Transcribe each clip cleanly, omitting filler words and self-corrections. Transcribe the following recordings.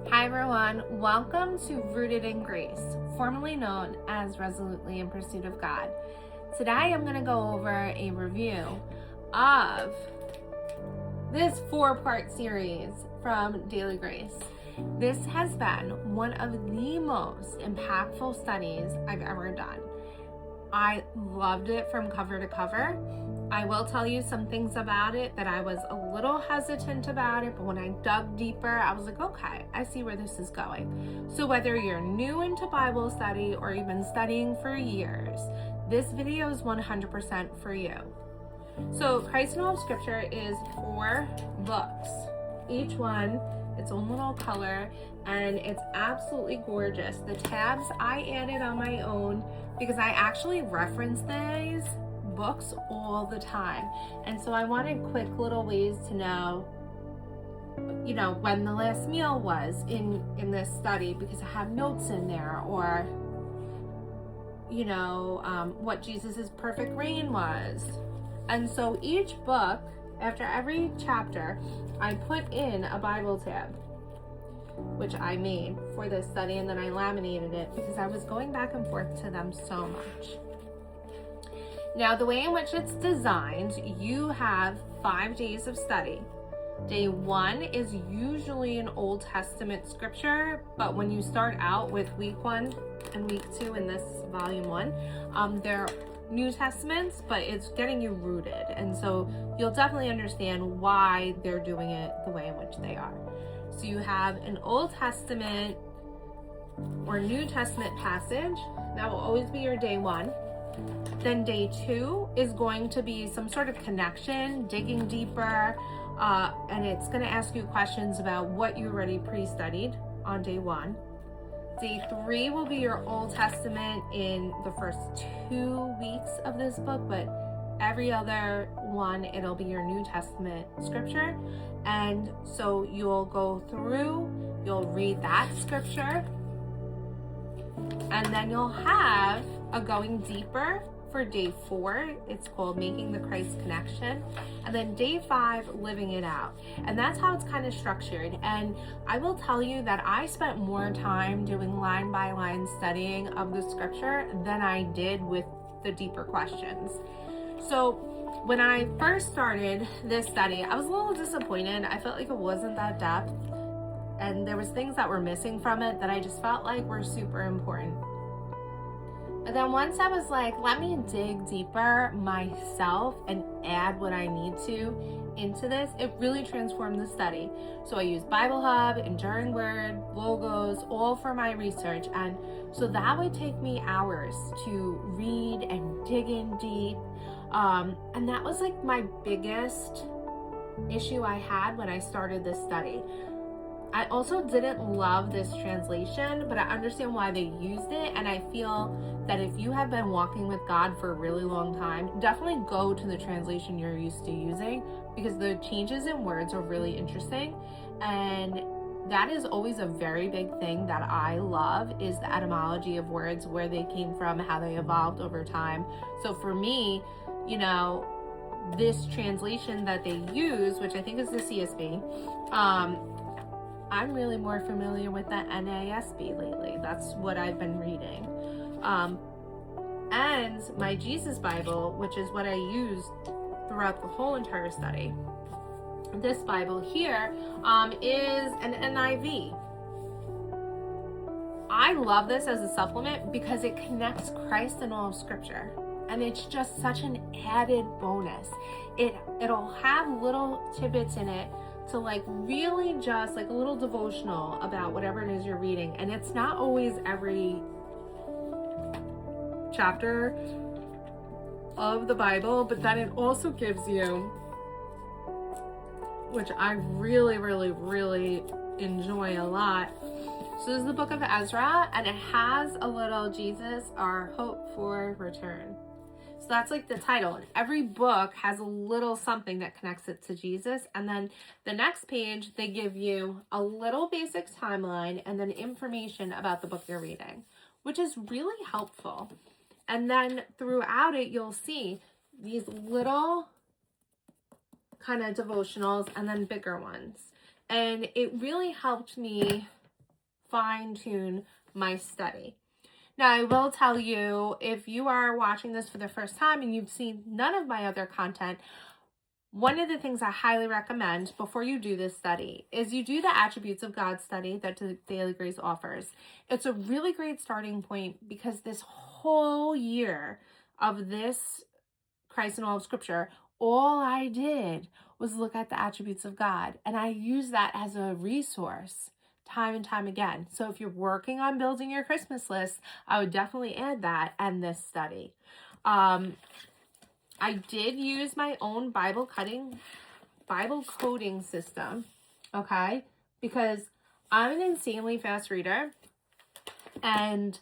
Hi everyone, welcome to Rooted in Grace, formerly known as Resolutely in Pursuit of God. Today I'm going to go over a review of this 4-part series from Daily Grace. This has been one of the most impactful studies I've ever done. I loved it from cover to cover. I will tell you some things about it that I was a little hesitant about it, but when I dug deeper, I was like, okay, I see where this is going. So whether you're new into Bible study or you've been studying for years, this video is 100% for you. So Christ in All of Scripture is 4 books. Each one its own little color, and it's absolutely gorgeous. The tabs I added on my own because I actually reference these books all the time, and so I wanted quick little ways to know when the last meal was in this study, because I have notes in there, or what Jesus's perfect reign was. And so each book, after every chapter, I put in a Bible tab, which I made for this study, and then I laminated it because I was going back and forth to them so much. Now, the way in which it's designed, you have 5 days of study. Day 1 is usually an Old Testament scripture, but when you start out with week 1 and week 2 in this volume 1, they're New Testaments, but it's getting you rooted, and so you'll definitely understand why they're doing it the way in which they are. So you have an Old Testament or New Testament passage that will always be your day 1. Then day 2 is going to be some sort of connection, digging deeper, and it's going to ask you questions about what you already pre-studied on day 1. Day 3 will be your Old Testament in the first 2 weeks of this book, but every other one, it'll be your New Testament scripture. And so you'll go through, you'll read that scripture, and then you'll have a going deeper for day 4. It's called Making the Christ Connection. And then day 5, Living It Out. And that's how it's kind of structured. And I will tell you that I spent more time doing line by line studying of the scripture than I did with the deeper questions. So when I first started this study, I was a little disappointed. I felt like it wasn't that depth, and there was things that were missing from it that I just felt like were super important. But then once I was like, let me dig deeper myself and add what I need to into this, it really transformed the study. So I used Bible Hub, Enduring Word, logos, all for my research. And so that would take me hours to read and dig in deep. And that was like my biggest issue I had when I started this study. I also didn't love this translation, but I understand why they used it, and I feel that if you have been walking with God for a really long time, definitely go to the translation you're used to using, because the changes in words are really interesting, and that is always a very big thing that I love, is the etymology of words, where they came from, how they evolved over time. So for me, this translation that they use, which I think is the CSB, I'm really more familiar with the NASB lately. That's what I've been reading. And my Jesus Bible, which is what I used throughout the whole entire study. This Bible here is an NIV. I love this as a supplement because it connects Christ in all of Scripture. And it's just such an added bonus. It'll have little tidbits in it to really just a little devotional about whatever it is you're reading. And it's not always every chapter of the Bible, but then it also gives you, which I really, really, really enjoy a lot. So this is the book of Ezra, and it has a little Jesus, our hope for return. So that's the title. And every book has a little something that connects it to Jesus. And then the next page, they give you a little basic timeline and then information about the book you're reading, which is really helpful. And then throughout it, you'll see these little kind of devotionals and then bigger ones. And it really helped me fine tune my study. Now, I will tell you, if you are watching this for the first time and you've seen none of my other content, one of the things I highly recommend before you do this study is you do the Attributes of God study that Daily Grace offers. It's a really great starting point because this whole year of this Christ in all of Scripture, all I did was look at the attributes of God, and I use that as a resource time and time again. So if you're working on building your Christmas list, I would definitely add that and this study. I did use my own Bible coding system, okay? Because I'm an insanely fast reader, and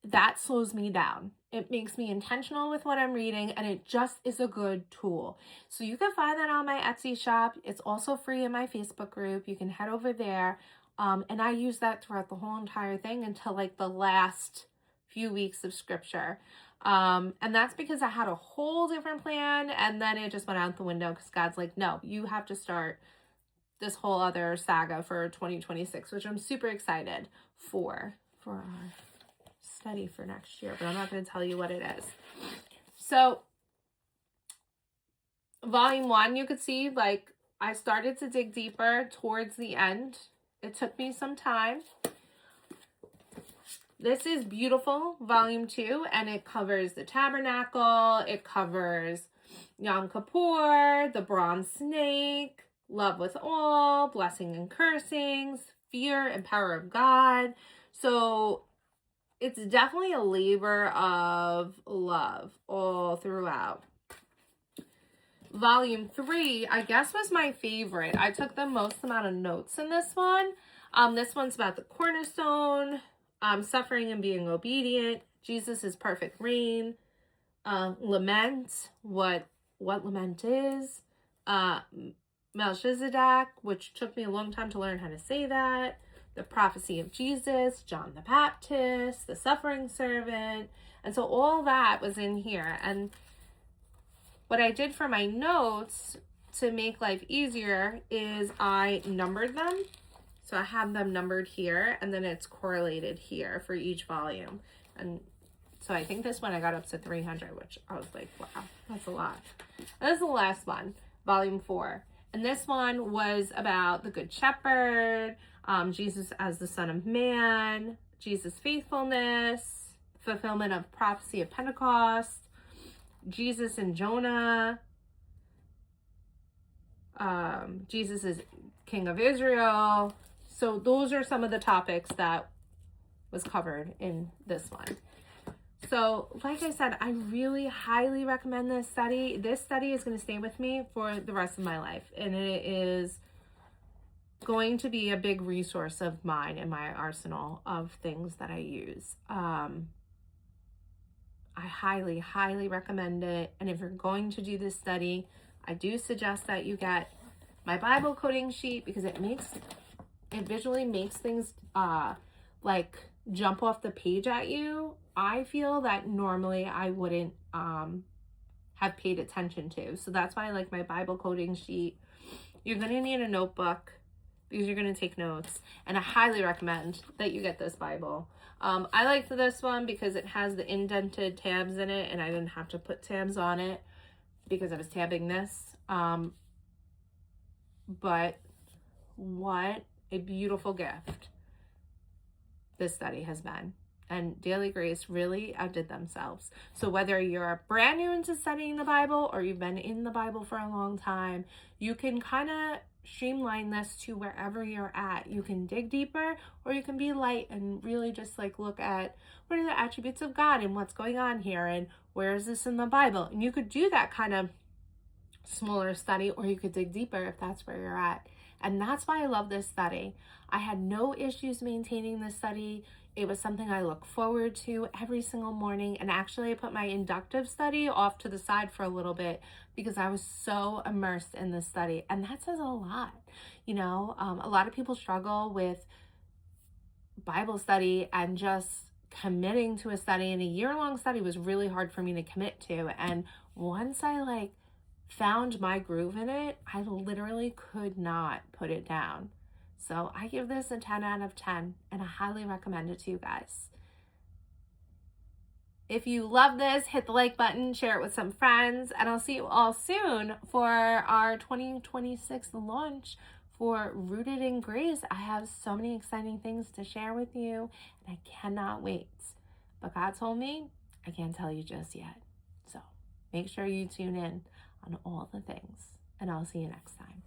that slows me down. It makes me intentional with what I'm reading, and it just is a good tool. So you can find that on my Etsy shop. It's also free in my Facebook group. You can head over there. And I use that throughout the whole entire thing until like the last few weeks of Scripture. And that's because I had a whole different plan, and then it just went out the window because God's like, no, you have to start this whole other saga for 2026, which I'm super excited for our study for next year, but I'm not going to tell you what it is. So volume 1, you could see like I started to dig deeper towards the end. It took me some time. This is beautiful, volume 2, and it covers the tabernacle, it covers Yom Kippur, the bronze snake, love with all, blessing and cursings, fear and power of God. So it's definitely a labor of love all throughout. Volume 3, I guess, was my favorite. I took the most amount of notes in this one. This one's about the cornerstone, suffering and being obedient, Jesus' perfect reign, lament, what lament is, Melchizedek, which took me a long time to learn how to say that, the prophecy of Jesus, John the Baptist, the suffering servant. And so all that was in here. And what I did for my notes to make life easier is I numbered them. So I have them numbered here, and then it's correlated here for each volume. And so I think this one I got up to 300, which I was like, wow, that's a lot. And this is the last one, volume 4. And this one was about the Good Shepherd, Jesus as the Son of Man, Jesus' faithfulness, fulfillment of prophecy of Pentecost, Jesus and Jonah, Jesus is King of Israel. So those are some of the topics that was covered in this one. So like I said, I really highly recommend this study. This study is going to stay with me for the rest of my life, and it is going to be a big resource of mine in my arsenal of things that I use. I highly, highly recommend it. And if you're going to do this study, I do suggest that you get my Bible coding sheet, because it visually makes things like jump off the page at you. I feel that normally I wouldn't have paid attention to. So that's why I like my Bible coding sheet. You're going to need a notebook because you're going to take notes. And I highly recommend that you get this Bible. I liked this one because it has the indented tabs in it, and I didn't have to put tabs on it because I was tabbing this. But what a beautiful gift this study has been. And Daily Grace really outdid themselves. So whether you're brand new into studying the Bible or you've been in the Bible for a long time, you can kind of streamline this to wherever you're at. You can dig deeper, or you can be light and really just like look at what are the attributes of God and what's going on here and where is this in the Bible. And you could do that kind of smaller study, or you could dig deeper if that's where you're at. And that's why I love this study. I had no issues maintaining this study. It was something I look forward to every single morning. And actually, I put my inductive study off to the side for a little bit because I was so immersed in this study. And that says a lot. You know, a lot of people struggle with Bible study and just committing to a study. And a year-long study was really hard for me to commit to. And once I found my groove in it, I literally could not put it down. So I give this a 10 out of 10, and I highly recommend it to you guys. If you love this, hit the like button, share it with some friends, and I'll see you all soon for our 2026 launch for Rooted in Grace. I have so many exciting things to share with you, and I cannot wait. But God told me I can't tell you just yet. So make sure you tune in on all the things, and I'll see you next time.